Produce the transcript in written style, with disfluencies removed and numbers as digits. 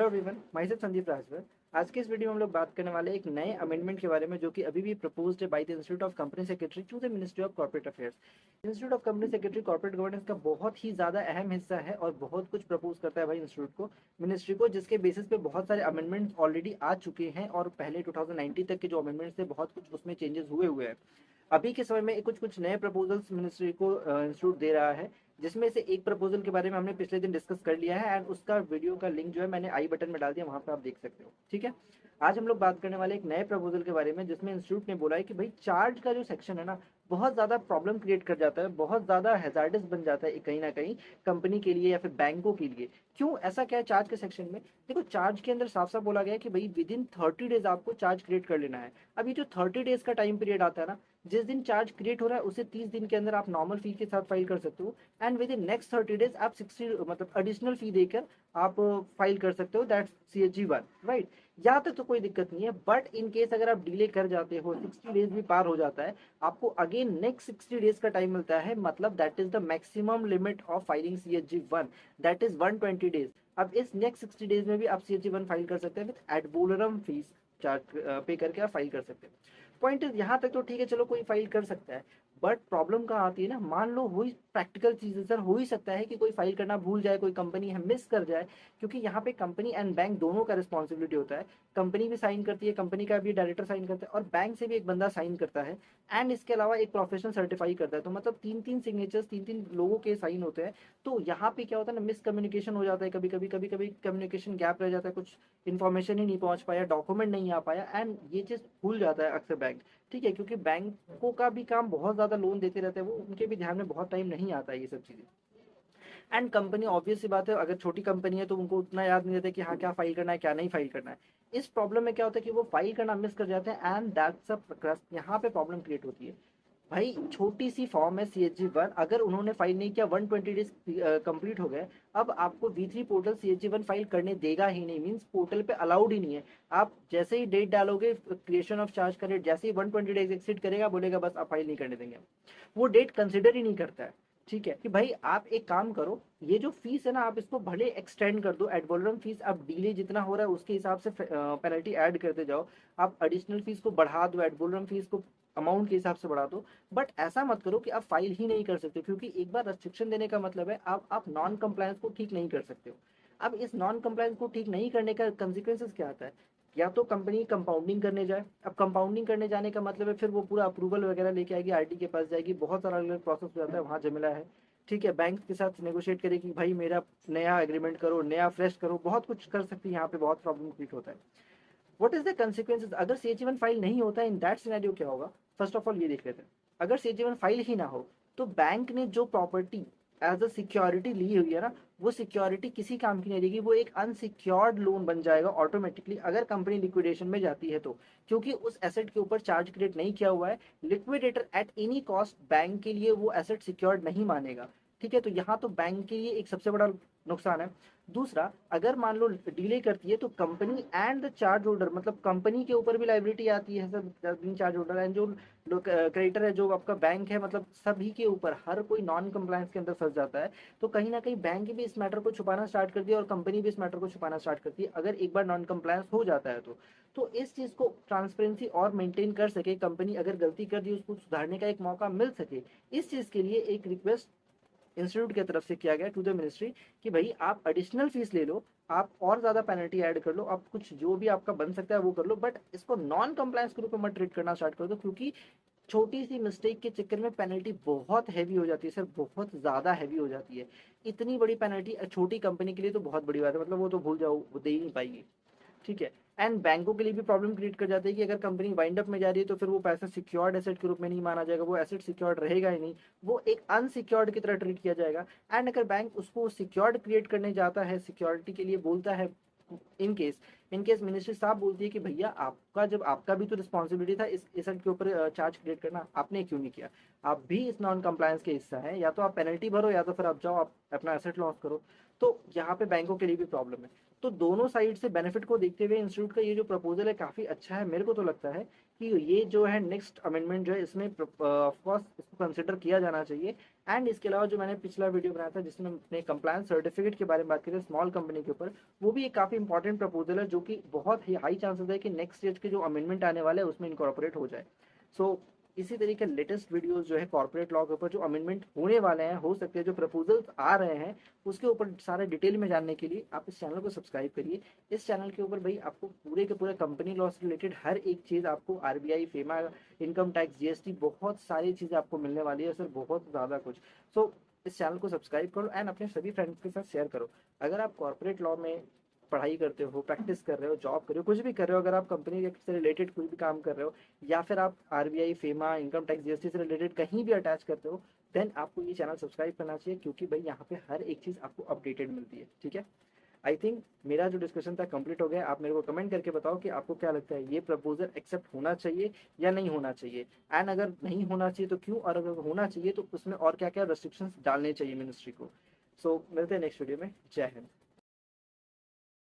Hello everyone, my self Sandeep Rajbhar. आज के इस वीडियो में हम लोग बात करने वाले एक नए अमेंडमेंट के बारे में जो कि अभी भी प्रपोज्ड है by the institute of company secretary to the ministry of corporate affairs. Institute of company secretary corporate governance का बहुत ही ज़्यादा अहम हिस्सा है और बहुत कुछ प्रपोज करता है भाई इंस्टीट्यूट को, मिनिस्ट्री को, जिसके बेसिस पे बहुत सारे अमेंडमेंट्स ऑलरेडी आ चुके हैं और पहले 2019 तक के जो अमेंडमेंट्स थे बहुत कुछ उसमें चेंजेस हुए हैं। अभी के समय में कुछ कुछ नए प्रपोजल्स मिनिस्ट्री को इंस्टीट्यूट दे रहा है, जिसमें से एक प्रपोजल के बारे में हमने पिछले दिन डिस्कस कर लिया है एंड उसका वीडियो का लिंक जो है मैंने आई बटन में डाल दिया, वहां पे आप देख सकते हो। ठीक है, आज हम लोग बात करने वाले एक नए प्रपोजल के बारे में जिसमें इंस्टीट्यूट ने बोला है कि भाई चार्ज का जो सेक्शन है ना, बहुत ज़्यादा प्रॉब्लम क्रिएट कर जाता है, बहुत ज़्यादा हैजार्डस बन जाता है कहीं ना कहीं कंपनी के लिए या फिर बैंकों के लिए। क्यों ऐसा क्या है चार्ज के सेक्शन में? देखो, चार्ज के अंदर साफ साफ बोला गया है कि भाई विद इन 30 डेज आपको चार्ज क्रिएट कर लेना है। अब ये जो 30 डेज का टाइम पीरियड आता है ना, जिस दिन चार्ज क्रिएट हो रहा है उसे 30 दिन के अंदर आप नॉर्मल फी के साथ फाइल कर सकते हो and with in next 30 days आप 60 मतलब एडिशनल फी देकर आप फाइल कर सकते हो, दैट्स CHG 1, राइट। यहाँ तक तो कोई दिक्कत नहीं है, बट इन केस अगर आप डिले कर जाते हो, 60 डेज भी पार हो जाता है, आपको अगेन नेक्स्ट 60 डेज का टाइम मिलता है, मतलब that is the maximum limit of filing CHG 1, that is 120 days. अब इस नेक्स्ट 60 डेज में भी आप CHG 1 फाइल कर सकते हैं विद एडवोलरम फीस चार्ज पे करके आप फाइल कर सकते हैं। पॉइंट इज यहाँ तक तो ठीक है, चलो कोई फाइल कर सकता है, बट प्रॉब्लम कहाँ आती है ना, मान लो वही प्रैक्टिकल चीज है सर, हो ही सकता है कि कोई फाइल करना भूल जाए, कोई कंपनी है मिस कर जाए, क्योंकि यहाँ पे कंपनी एंड बैंक दोनों का रिस्पॉन्सिबिलिटी होता है। कंपनी भी साइन करती है, कंपनी का भी डायरेक्टर साइन करता है और बैंक से भी एक बंदा साइन करता है एंड इसके अलावा एक प्रोफेशनल सर्टिफाई करता है, तो मतलब तीन तीन सिग्नेचर्स, तीन तीन लोगों के साइन होते हैं। तो यहाँ पे क्या होता है ना, मिसकम्युनिकेशन हो जाता है, कभी कभी कम्युनिकेशन गैप रह जाता है, कुछ इन्फॉर्मेशन ही नहीं पहुंच पाया, डॉक्यूमेंट नहीं आ पाया एंड ये चीज़ भूल जाता है अक्सर बैंक। ठीक है, क्योंकि बैंकों का भी काम बहुत ज़्यादा लोन देते रहते हैं, वो उनके भी ध्यान में बहुत टाइम नहीं आता है ये सब चीज़ें। एंड कंपनी ऑब्वियस सी बात है, अगर छोटी कंपनी है तो उनको उतना याद नहीं रहता कि हाँ क्या फाइल करना है क्या नहीं फाइल करना है। इस प्रॉब्लम में क्या होता है कि वो फाइल करना मिस कर जाते हैं एंड दैट्स अ, यहाँ पे प्रॉब्लम क्रिएट होती है। भाई छोटी सी फॉर्म है CHG 1, अगर उन्होंने फाइल नहीं किया, 120 डेज कंप्लीट हो गए, अब आपको V3 पोर्टल CHG 1 फाइल करने देगा ही नहीं, मीन्स पोर्टल पे अलाउड ही नहीं है। आप जैसे ही डेट डालोगे, क्रिएशन ऑफ चार्ज का डेट जैसे ही 120 डेज एक्सीड करेगा, बोलेगा बस आप फाइल नहीं करने देंगे, वो डेट कंसिडर ही नहीं करता है। ठीक है कि भाई आप एक काम करो, ये जो फीस है ना आप इसको भले एक्सटेंड कर दो, एडवोलरम फीस अब डिले जितना हो रहा है उसके हिसाब से पेनल्टी ऐड करते जाओ, आप एडिशनल फीस को बढ़ा दो, एडवोलरम फीस को अमाउंट के हिसाब से बढ़ा दो, बट ऐसा मत करो कि आप फाइल ही नहीं कर सकते, क्योंकि एक बार रेस्ट्रिक्शन देने का मतलब है आप नॉन कंप्लायंस को ठीक नहीं कर सकते हो। अब इस नॉन कंप्लायंस को ठीक नहीं करने का कंसिक्वेंसेस क्या आता है? या तो कंपनी कंपाउंडिंग करने जाए, अब कंपाउंडिंग करने जाने का मतलब है फिर वो पूरा अप्रूवल वगैरह लेके आएगी, RT के पास जाएगी, बहुत सारा अलग प्रोसेस हो जाता है, वहाँ झमेला है। ठीक है, बैंक के साथ नेगोशिएट करेगी, भाई मेरा नया एग्रीमेंट करो, नया फ्रेश करो, बहुत कुछ कर सकती है, यहाँ पे बहुत प्रॉब्लम क्रिएट होता है। व्हाट इज द कंसिक्वेंसेस अगर CHG 1 फाइल नहीं होता है? इन दैट सिनेरियो क्या होगा, फर्स्ट ऑफ ऑल ये देख लेते हैं। अगर CHG 1 फाइल ही ना हो तो बैंक ने जो प्रॉपर्टी एज अ सिक्योरिटी ली हुई है ना, वो सिक्योरिटी किसी काम की नहीं रहेगी, वो एक अनसिक्योर्ड लोन बन जाएगा ऑटोमेटिकली अगर कंपनी लिक्विडेशन में जाती है तो, क्योंकि उस एसेट के ऊपर चार्ज क्रिएट नहीं किया हुआ है। Liquidator at any cost bank के लिए वो एसेट सिक्योर्ड नहीं मानेगा। ठीक है, तो यहाँ तो बैंक के लिए एक सबसे बड़ा नुकसान है। दूसरा, अगर मान लो डिले करती है तो company and the charge holder, मतलब कंपनी के ऊपर भी लाइबिलिटी आती है सब, चार्ज होल्डर एंड जो क्रेडिटर है जो आपका बैंक है, मतलब सभी के ऊपर हर कोई नॉन कंप्लायंस के अंदर फंस जाता है। तो कहीं ना कहीं बैंक भी इस मैटर को छुपाना स्टार्ट करती है और कंपनी भी इस मैटर को छुपाना स्टार्ट करती है, अगर एक बार नॉन कंप्लायंस हो जाता है तो इस चीज को ट्रांसपेरेंसी और मेंटेन कर सके, कंपनी अगर गलती कर दी उसको सुधारने का एक मौका मिल सके, इस चीज के लिए एक रिक्वेस्ट इंस्टीट्यूट की तरफ से किया गया टू द मिनिस्ट्री कि भाई आप एडिशनल फीस ले लो, आप और ज्यादा पेनल्टी ऐड कर लो, आप कुछ जो भी आपका बन सकता है वो कर लो, बट इसको नॉन कंप्लायंस के रूप में मत ट्रीट करना स्टार्ट कर दो, क्योंकि छोटी सी मिस्टेक के चक्कर में पेनल्टी बहुत हैवी हो जाती है सर, बहुत ज़्यादा हैवी हो जाती है। इतनी बड़ी पेनल्टी छोटी कंपनी के लिए तो बहुत बड़ी बात है, मतलब वो तो भूल जाओ, वो दे ही नहीं पाएगी। ठीक है, एंड बैंकों के लिए भी प्रॉब्लम क्रिएट कर जाती है कि अगर कंपनी वाइंड अप में जा रही है तो फिर वो पैसा सिक्योर्ड एसेट के रूप में नहीं माना जाएगा, वो एसेट सिक्योर्ड रहेगा ही नहीं, वो एक अनसिक्योर्ड की तरह ट्रीट किया जाएगा। एंड अगर बैंक उसको सिक्योर्ड क्रिएट करने जाता है, सिक्योरिटी के लिए बोलता है, इन केस मिनिस्ट्री साहब बोलती है कि भैया आपका जब आपका भी तो रिस्पॉन्सिबिलिटी था इस एसेट के ऊपर चार्ज क्रिएट करना, आपने क्यों नहीं किया, आप भी इस नॉन कंप्लायंस के हिस्सा है, या तो आप पेनल्टी भरो या तो फिर आप जाओ आप अपना एसेट लॉस करो। तो यहाँ पे बैंकों के लिए भी प्रॉब्लम है। तो दोनों साइड से बेनिफिट को देखते हुए इंस्टीट्यूट का ये जो प्रपोजल है काफ़ी अच्छा है। मेरे को तो लगता है कि ये जो है नेक्स्ट अमेंडमेंट जो है इसमें ऑफकोर्स इसको कंसिडर किया जाना चाहिए। एंड इसके अलावा जो मैंने पिछला वीडियो बनाया था जिसमें अपने कंप्लायंस सर्टिफिकेट के बारे में बात करें स्मॉल कंपनी के ऊपर, वो भी एक काफ़ी इंपॉर्टेंट प्रपोजल है जो कि बहुत ही हाई चांसेस है कि नेक्स्ट स्टेज के जो अमेंडमेंट आने वाले हैं उसमें इनकॉर्पोरेट हो जाए। सो इसी तरीके लेटेस्ट वीडियोस जो है कॉर्पोरेट लॉ के ऊपर जो अमेंडमेंट होने वाले हैं, हो सकते हैं जो प्रपोजल्स आ रहे हैं उसके ऊपर सारे डिटेल में जानने के लिए आप इस चैनल को सब्सक्राइब करिए। इस चैनल के ऊपर भाई आपको पूरे के पूरे कंपनी लॉ से रिलेटेड हर एक चीज़, आपको RBI, FEMA, income tax, GST, बहुत सारी चीज़ें आपको मिलने वाली है सर, बहुत ज़्यादा कुछ। सो इस चैनल को सब्सक्राइब करो एंड अपने सभी फ्रेंड्स के साथ शेयर करो। अगर आप कॉर्पोरेट लॉ में पढ़ाई करते हो, प्रैक्टिस कर रहे हो, जॉब कर रहे हो, कुछ भी कर रहे हो, अगर आप कंपनी से रिलेटेड कोई भी काम कर रहे हो या फिर आप RBI, FEMA, income tax, GST से रिलेटेड कहीं भी अटैच करते हो, देन आपको ये चैनल सब्सक्राइब करना चाहिए क्योंकि भाई यहाँ पे हर एक चीज़ आपको अपडेटेड मिलती है। ठीक है, आई थिंक मेरा जो डिस्कशन था कंप्लीट हो गया। आप मेरे को कमेंट करके बताओ कि आपको क्या लगता है, ये प्रपोजल एक्सेप्ट होना चाहिए या नहीं होना चाहिए, एंड अगर नहीं होना चाहिए तो क्यों, और अगर होना चाहिए तो उसमें और क्या क्या रेस्ट्रिक्शंस डालने चाहिए मिनिस्ट्री को। सो मिलते हैं नेक्स्ट वीडियो में। जय हिंद।